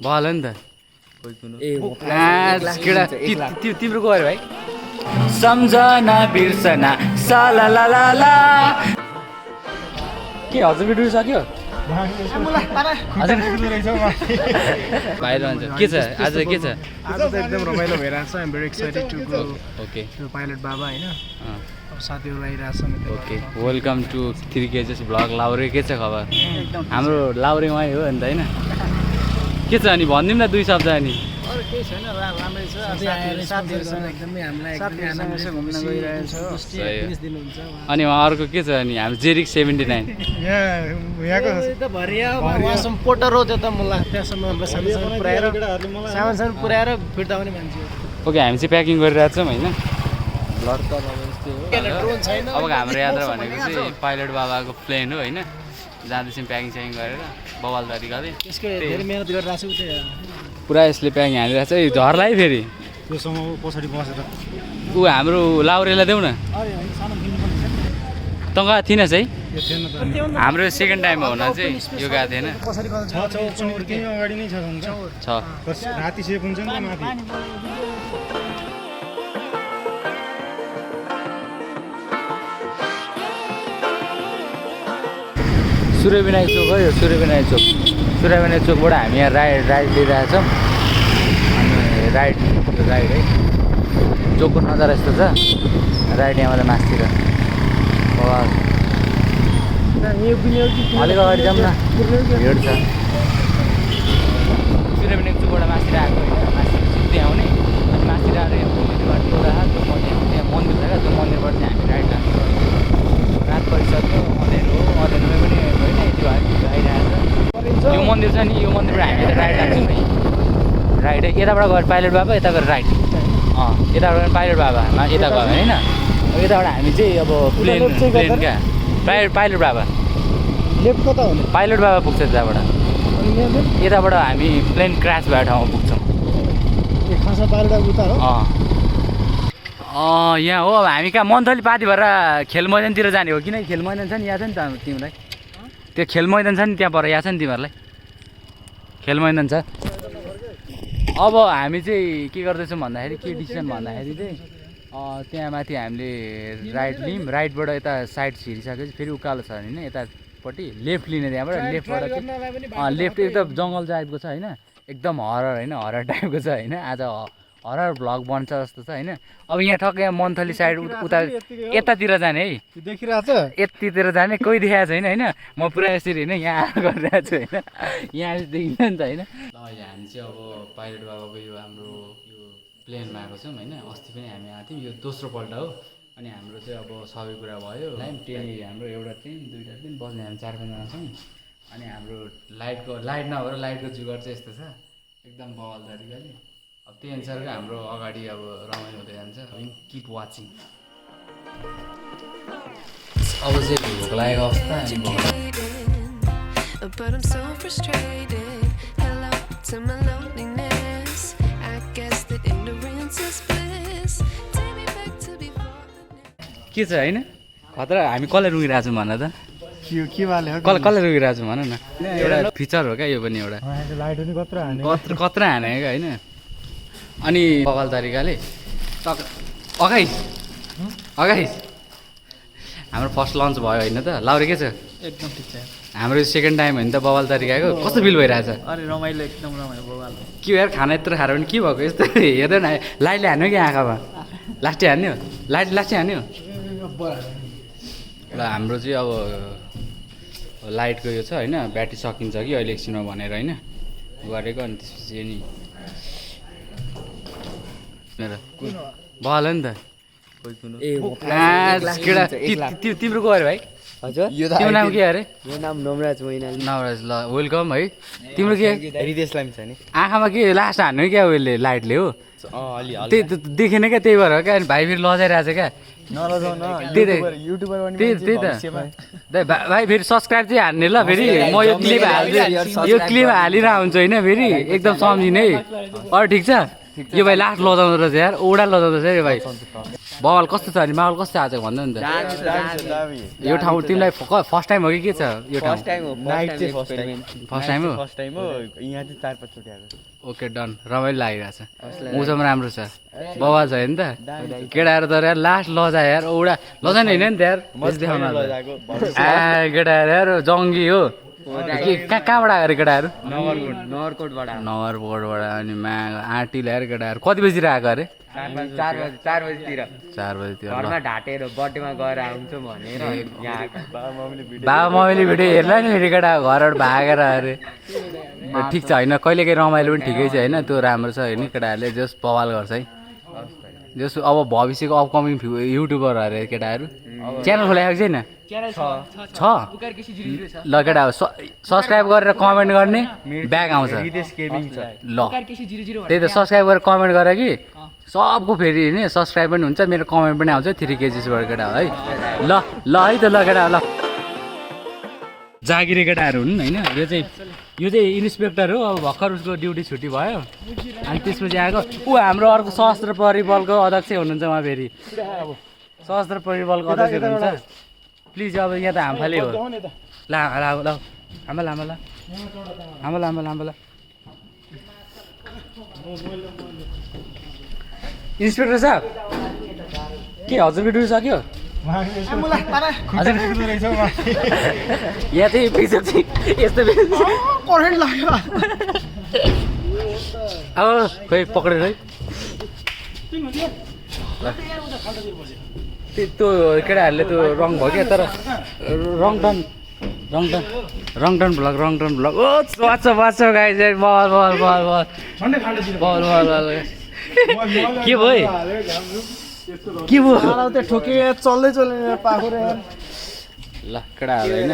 babal हो नि त केटा तिम्रो को अरे भाइ सम्झना बिर्सना साला ला ला ला के हजुर भिडियो सक्यो बाहिर हुन्छ के छ आज के छ आज त एकदम रमाइलो भइरहेछ I am very excited to go okay टु पाइलट बाबा हैन अब साथीहरु आइरहेछ ओके वेलकम टु 3 केजेस ब्लग लाउरे के छ खबर हाम्रो लाउरे वही हो नि त हैन के छ अनि भन्दिम न दुई शब्द अनि अरु केही छैन राम्रै छ साथीहरुसँग एकदमै हामीलाई एकदमै आनन्दले घुम्न गइरहेछ 20 दिन हुन्छ अनि अर्को के छ अनि हामी जेरिक 79 यहाँको त भरिया वासम पोटर हो त्यो त मलाई त्यसमा सामान पुर्याएर सामान पुर्याएर फिर्ता पनि मान्छे ओके हामी चाहिँ प्याकिङ गरिरहेको छौँ हैन ब्लड त अब यस्तै हो अब हाम्रो यात्रा भनेको चाहिँ पाइलट बाबाको प्लेन हो हैन जाँदैछौँ प्याकिङ स्याकिङ गरेर बवाल तरिकाले त्यसको धेरै मेहनत गरिरहेछ उतै पुरा यसले प्याकिङ हालिरहेछ है झर्ला है फेरि त्योसँग पछाडि बसेर ऊ हाम्रो लाउरेलाई देऊ न त गएको थिइनस् है हाम्रो सेकेन्ड टाइममा हुन चाहिँ यो गएको थिएन अगाडि नै छ राति सेप हुन्छ नि माथि सूर्यविनायक चोक हो यो सूर्यविनायक चोकबाट हामी यहाँ राइड लिइरहेछौँ अनि राइड है चोकको नजारा यस्तो छ राइड यहाँबाट मास्तिर अलिक अगाडि जाऊँ न भिड छ सूर्यविनायक चोकबाट मास्तिर आएको होइन मास्तिर सिधै आउने अनि मास्तिर आएर यहाँ त्यहाँ मन्दिर छ क्या त्यो मन्दिरबाट चाहिँ हामी राइड लाग्छौँ रात परिसक्यो अँधेरोमै पनि होइन त्यो आइरहेको छ यो मन्दिर छ नि यो मन्दिरबाट हामी यता राइड लाग्छौँ है राइड यताबाट गएर पाइलट बाबा यता गएर राइड यताबाट पाइलट बाबा यता गयो होइन यताबाट हामी चाहिँ अब प्लेन क्या पाइलट बाबा लेफ्ट कता हो पाइलट बाबा पुग्छ त्यताबाट यताबाट हामी प्लेन क्रास भएको ठाउँमा पुग्छौँ खासा पाइलट उता हो यहाँ हो अब हामी कहाँ मन्थली पार्टी भएर खेल मैदानतिर जाने हो किन खेल मैदान छ नि यहाँ छ नि त तिमीलाई त्यो खेल मैदान छ नि त्यहाँ पर यहाँ छ नि तिमीहरूलाई खेल मैदान छ अब हामी चाहिँ के गर्दैछौँ भन्दाखेरि के डिसिसन भन्दाखेरि चाहिँ त्यहाँ माथि हामीले राइट लियौँ राइटबाट यता साइड छिरिसकेपछि फेरि उकालो छ होइन यतापट्टि लेफ्ट लिने त्यहाँबाट लेफ्टबाट लेफ्ट एकदम जङ्गल टाइपको छ होइन एकदम हरर टाइपको छ होइन आज हरर भ्लग बन्छ जस्तो छ होइन अब यहाँ ठक्कै मन्थली साइड उता यतातिर जाने है देखिरहेछ यतितिर जाने कोही देखाएको छैन होइन म पुरा यसरी होइन यहाँ गरिरहेको छु होइन यहाँ देखिन्छ नि त होइन ल अहिले हामी चाहिँ अब पाइलट बाबाको यो हाम्रो यो प्लेनमा आएको छौँ होइन अस्ति पनि हामी आएको थियौँ यो दोस्रो पल्ट हो अनि हाम्रो चाहिँ अब सबै कुरा भयो ट्रेन हाम्रो एउटा ट्रेन दुईवटा ट्रेन बस्ने हामी 4-5जना छौँ अनि हाम्रो लाइट नभएर लाइटको जुगाड चाहिँ यस्तो छ एकदम बवाल तरिकाले अब त्यही अनुसारको हाम्रो अगाडि अब रमाइलो हुँदै जान्छ किप वाचिङ अब चाहिँ भोक लागेको अवस्था के छ होइन खतरा हामी कसलाई रुगिरहेको छौँ भन त कसलाई रुगिरहेको छौँ भन न एउटा फिचर हो क्या यो पनि एउटा कत्रा हाने क्या होइन अनि बवाल तरिकाले अगाइस हाम्रो फर्स्ट लन्च भयो होइन त लाउरे के छ एकदम ठिक छ हाम्रो सेकेन्ड टाइम होइन त बवाल तरिकाको कस्तो फिल भइरहेछ अरे रमाइलो एकदम रमाइलो बवाल के यार खाना यत्रो खाएर पनि के भएको यस्तो हेर्दैन लाइटले हान्यो कि आँखामा लास्टै हान्यो लास्टै हान्यो ल हाम्रो चाहिँ अब लाइटको यो छ होइन ब्याट्री सकिन्छ कि अहिले एकछिनमा भनेर होइन गरेको अनि त्यसपछि नि बवाल हो नि त केटा तिम्रो को अरे भाइ हजुर तिम्रो नाम के अरे मेरो नाम नवराज नवराज ल वेलकम है तिम्रो के रिदेशलाई पनि छ नि आँखामा के लास्ट हान्नु क्या उसले लाइटले हो त्यही देखेन क्या त्यही भएर क्या भाइ फेरि लजाइरहेछ क्या त्यही त भाइ फेरि सब्सक्राइब चाहिँ हान्ने ल फेरि म यो क्लिप हालिरह हुन्छ होइन फेरि एकदम सम्झिने है अरू ठिक छ यो भाइ लास्ट लजाउँदो रहेछ यार औडा लजाउँदो रहेछ यो भाइ बवाल कस्तो छ अनि माहौल कस्तो आएको भन्दा नि त यो ठाउँ तिमीलाई फर्स्ट टाइम हो कि के छ यो ठाउँ फर्स्ट टाइम हो नाइट चाहिँ फर्स्ट टाइम हो फर्स्ट टाइम हो यहाँ चाहिँ 4-5 चोटि आएको ओके डन रमाइलो लागिरहेछ मौसम राम्रो छ बवाल छ नि त केटाहरू त यार लास्ट लजा यार औडा लजाने होइन नि त यार केटाहरू यार जङ्गी हो कहाँबाट आएको केटाहरू नगरकोटबाट अनि मा आँटी ल्याएर केटाहरू कति बजीतिर आएको अरे 4 बजीतिर 4 बजीतिर घरमा ढाटेर बर्थडेमा गएर आउँछु भनेर यहाँ बाबा मम्मीले भिडियो हेर्ला नि फेरि केटा घरबाट भागेर अरे ठिक छ होइन कहिले काहीँ रमाइलो पनि ठिकै छ होइन त्यो राम्रो छ होइन केटाहरूले जस बवाल गर्छ है जस अब भविष्यको अपकमिङ युट्युबर अरे केटाहरू च्यानल खोलाएको छैन छ ल केटा सब्सक्राइब गरेर कमेन्ट गर्ने ब्याग आउँछ ल त्यही त सब्सक्राइब गरेर कमेन्ट गर कि सबको फेरि होइन सब्सक्राइब पनि हुन्छ मेरो कमेन्ट पनि आउँछ 3 केजिसबाट केटा है ल ल है त ल केटा ल जागिरे केटाहरू हुन् होइन यो चाहिँ इन्सपेक्टर हो अब भर्खर उसको ड्युटी छुट्टी भयो अनि त्यसपछि आएको हाम्रो अर्को सशस्त्र परिबलको अध्यक्ष हुनुहुन्छ उहाँ फेरि सशस्त्र परिबलको अध्यक्ष हुनुहुन्छ प्लिज अब यहाँ त हामफाले हो ल ल इन्सपेक्टर साहब के हजुरको ड्युटी सक्यो यहाँ चाहिँ पिक्चर चाहिँ यस्तो करेन्ट लाग्यो अब खोइ पक्रेर है त्यो केटाहरूले त्यो रङ भयो क्या तर रङटन भ्लग ओ बाँच्छ गाई चाहिँ बल के भयो के भयो ठोके चल्दै पाखुरा ल केटाहरू होइन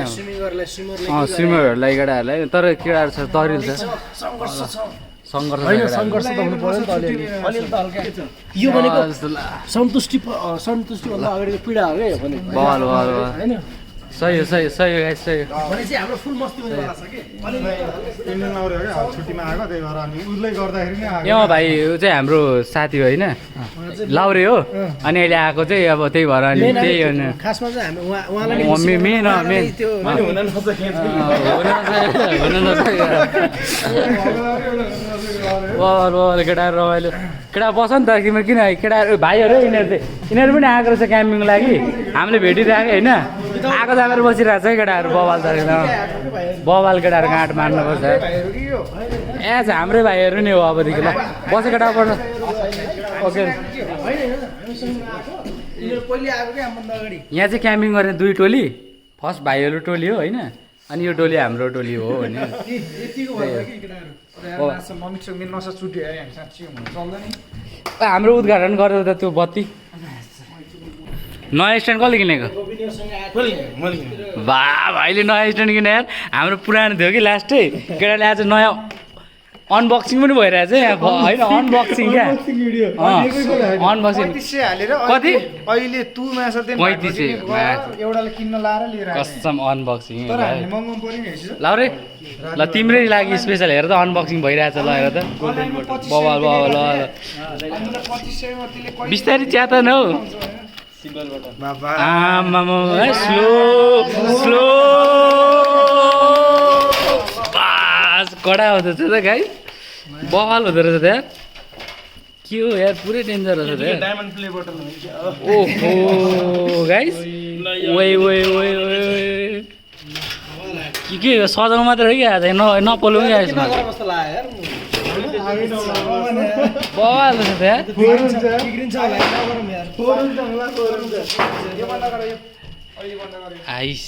स्विमरहरूलाई केटाहरूलाई तर केटाहरू छ तरिल छ सङ्घर्ष त हुनु पर्यो नि त अलिअलि त हल्का यो भनेको सन्तुष्टि भन्दा अगाडिको पीडा हो क्या भने बल होइन सही हो गाइस सही हो भनेपछि हाम्रो फुल मस्ती भइरहेको छ के इन्डियन लाउरे हो क्या छुट्टीमा आएको त्यही भएर अनि उसले गर्दाखेरि नै आएको यहाँ भाइ ऊ चाहिँ हाम्रो साथी हो होइन लाउरे हो अनि अहिले आएको चाहिँ अब त्यही भएर अनि त्यही हो नि खासमा चाहिँ हामी उहाँलाई मेन केटाहरू रमाइलो केटा बस नि त तिम्रो किन केटाहरू भाइहरू यिनीहरू पनि आएको रहेछ क्याम्पिङको लागि हामीले भेटिरहेको होइन आएको जामेर बसिरहेको छ केटाहरू बबाल बबाल केटाहरू गाँट मार्नुपर्छ हाम्रै भाइहरू नै हो अबदेखि ल बस केटा पर्छ ओके यहाँ चाहिँ क्याम्पिङ गर्ने 2 टोली फर्स्ट भाइहरू टोली हो होइन अनि यो टोली हाम्रो टोली हो होइन हाम्रो उद्घाटन गरेर त त्यो बत्ती नयाँ स्ट्यान्ड कसले किनेको बा भाइले नयाँ स्ट्यान्ड किने यार हाम्रो पुरानो थियो कि लास्टै केटाले आज नयाँ अनबक्सिङ पनि भइरहेछ यहाँ होइन अनबक्सिङ क्या अनबक्सिङ कति अहिले 3500 एउटाले किन्न लाएर लिएर कसम अनबक्सिङ महँगो पर्यो नि लाउरे ल तिम्रै लागि स्पेसल हेर त अनबक्सिङ भइरहेछ ल हेर त बबाल ल बिस्तारै च्यात न हौ स्लो कडा हुँदो रहेछ त गाई बवाल हुँदो रहेछ त यार के हो यार पुरै डेन्जर रहेछ त ओहो गाइस के सजाउनु मात्रै हो कि आज नपोलौँ क्या यसमा बवाल रहेछ त यार आइस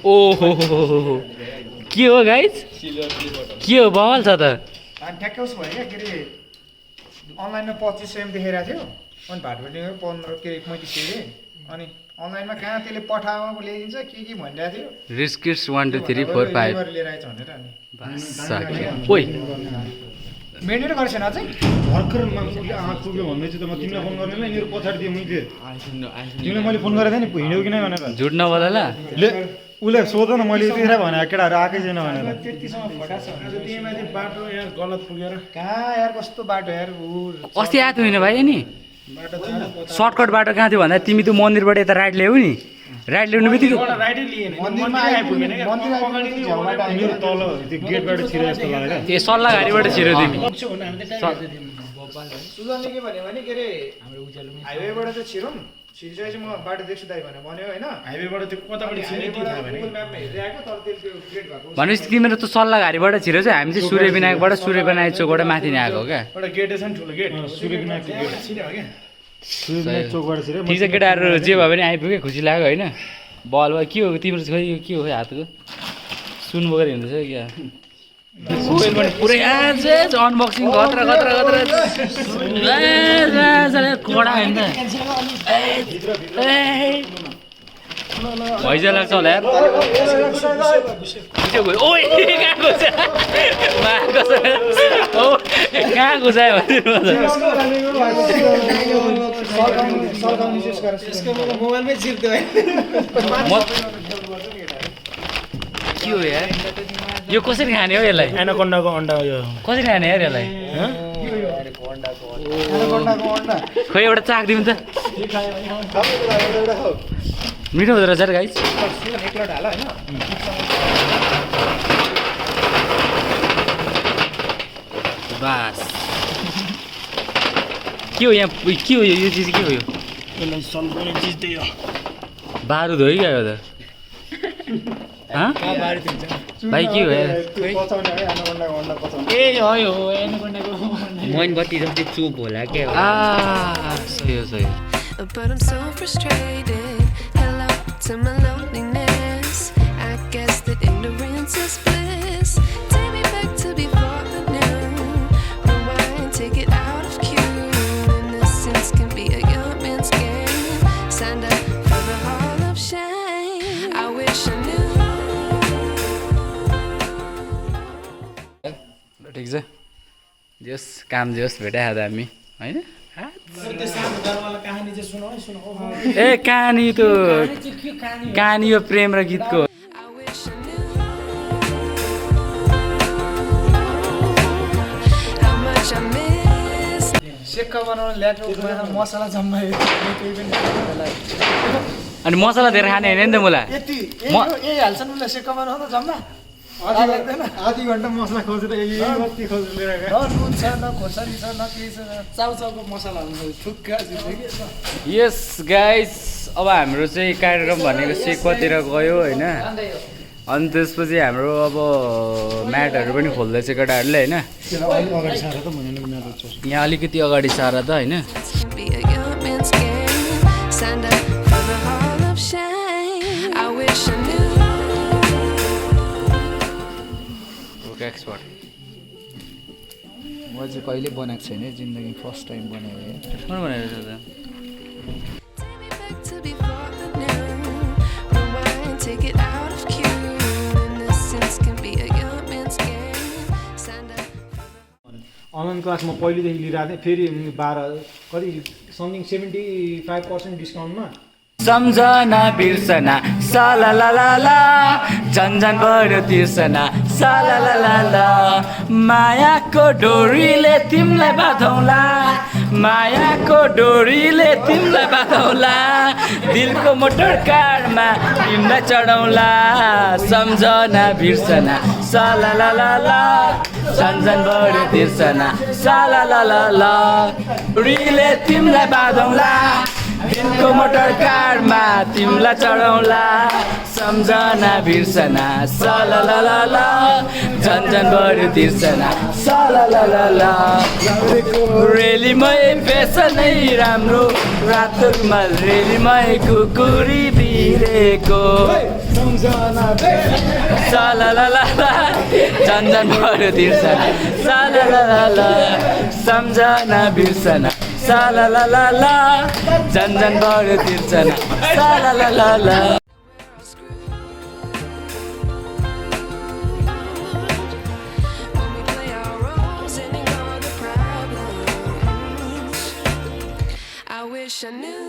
ओहो के हो गाइस के हो बवाल छ त ठ्याक्कै उस भयो क्या के अरे अनलाइनमा 2500 देखाइरहेको थियो अनि भाटभेटीमा 15 के 3500 अरे अनि अनलाइनमा कहाँ त्यसले पठाएको ल्याइदिन्छ के भनिरहेको थियो रिस्किट्स 1 2 3 4 5 लिएर आइछ भनेर अनि ओइ मेन्टेन गरेछन् अझै भर्खर पुग्यो भन्दै चाहिँ त म तिमीलाई फोन गर्ने ल यिनीहरू पछाडि दिएँ मैले तिमीलाई मैले फोन गरेको थिएँ नि हिँड्यौ कि नै भनेर झुट नबोल ल ले ऊ उसले सोध न मैले यतिखेर भने केटाहरू आएकै छैन भनेर त्यतिसम्म फटा छ आज त्यहीमाथि बाटो यहाँ गलत पुगेर कहाँ यार कस्तो बाटो यार अस्ति आएको थियो होइन भाइ नि बाटो थिएन सर्टकट बाटो कहाँ थियो भन्दा तिमी त मन्दिरबाट यता राइट ल्याऊ नि राइट ल्याउनु बित्तिकै राइटै लिएन मन्दिरमा आइपुगेन क्या मन्दिर आइपुगेन झ्याउबाट तिमीहरू तल त्यो गेटबाट छिरे जस्तो लाग्यो ए सल्लाहघारीबाट छिर्यो तिमी सुजनले के भन्यो भने के अरे हाइवेबाट चाहिँ छिरौँ छिरिसकेपछि म बाटो देख्छु दाइ भन्यो होइन हाइवेबाट त्यो कताबाट छिर्ने त्यो थाहा भएन गुगल म्यापमा हेर्दै आएको तर त्यो ग्रेट भएको भनेपछि तिमीहरू त सल्लाहघारीबाट छिर्यो चाहिँ हामी चाहिँ सूर्यविनायकबाट सूर्यविनायक चोकबाट माथि नै आएको क्या एउटा गेटै छ नि ठुलो गेट सूर्यविनायकको गेट छिर्यो क्या सूर्यविनायक चोकबाट छिरे ठिक छ केटाहरू जे भए पनि आइपुग्यो खुसी लाग्यो होइन बल भयो के हो तिम्रो खोइ यो के हो हातको सुन बोकेर हिँड्दैछ क्या मोबाइल पनि पुरै आज अनबक्सिङ खतरा खतरा खतरा कडा होइन भैजा लाग्छ होला यार ओइ कहाँ घुसायो मोबाइलमै चिप्थ्यो के हो यार यो कसरी खाने हो यसलाई एनाकोन्डाको अन्डा यो कसरी खाने यार यसलाई खोइ एउटा चाक दिउँ त मिठो हुँदो रहेछ गाइस बास के हो यहाँ के हो यो चिज के हो यो यसलाई सल्काउने चिज त्यही हो बारुद हो कि क्या हो त भाइ के हो यार मोमबत्ती जस्तै चुप होला क्या सही हो सही But I'm so frustrated. Hello to my loneliness. I guess that ignorance is bliss. Take me back to before I knew. Rewind, take it out of cue. Innocence can be a young man's game. Signed up for the hall of shame. I wish I knew. ठिक छ जस काम जस भेटाइहाल्दा हामी होइन त्यो सानो दरवाला कहानी चाहिँ सुनाऊ है सुनाऊ ए कहानी त कहानी हो प्रेम र गीतको I wish I knew how much I miss. सेक्का बनाउन ल्याएको मसला जम्मायो केही पनि अनि मसला धेरै खाने होइन नि त मलाई यति यही हाल्छन् उसले सेक्का बनाउन त जम्मा आधी घन्टा मसला खोजेर यही मात्रै खोजेर लिएर गयो न नुन छ न खोर्सानी छ न केही छ चाउचाउको मसला हुन्छ थुक्का यस गाइस अब हाम्रो चाहिँ कार्यक्रम भनेको सेक्वातिर गयो होइन अनि त्यसपछि हाम्रो अब म्याटहरू पनि खोल्दैछ केटाहरूले होइन अगाडि सारा त भनेन मेरो यहाँ अलिकति अगाडि सारा त होइन Can be a young man's game. Signed up for the hall of shame. I wish I knew. Expert म चाहिँ कहिले बनाएको छैन जिन्दगी फर्स्ट टाइम बनाएको कुन भनेर त Take me back to before I knew. Rewind, take it out of cue. Innocence can be a young man's game. Signed up. Online क्लासमा पहिलेदेखि लिइरहेको थिएँ फेरि 12 कति समथिङ 75% डिस्काउन्टमा सम्झना बिर्सना साला ला ला ला झन्झन बढ्यो तिर्सना साला ला ला ला मायाको डोरीले तिमीलाई बाँधौँला मायाको डोरीले तिमीलाई बाँधौँला दिलको मोटर कारमा तिमीलाई चढाउँला सम्झना बिर्सना साला ला ला ला झन्झन बढ्यो तिर्सना साला ला ला ला डोरीले तिमीलाई बाँधौँला दिनको मोटर कारमा तिमीलाई चढाउँला सम्झना बिर्सना साला ला ला ला झन्झन बढ्यो तिर्सना साला ला ला ला रेलीमै फेसनै राम्रो रातो रुमाल रेलीमै कुकुरी भिरेको साला ला ला ला झन्झन बढ्यो तिर्सना साला ला ला ला सम्झना बिर्सना साला ला ला ला झन्झन बढ्यो तिर्सना साला ला ला ला When we play our roles and ignore the problems. I wish I knew.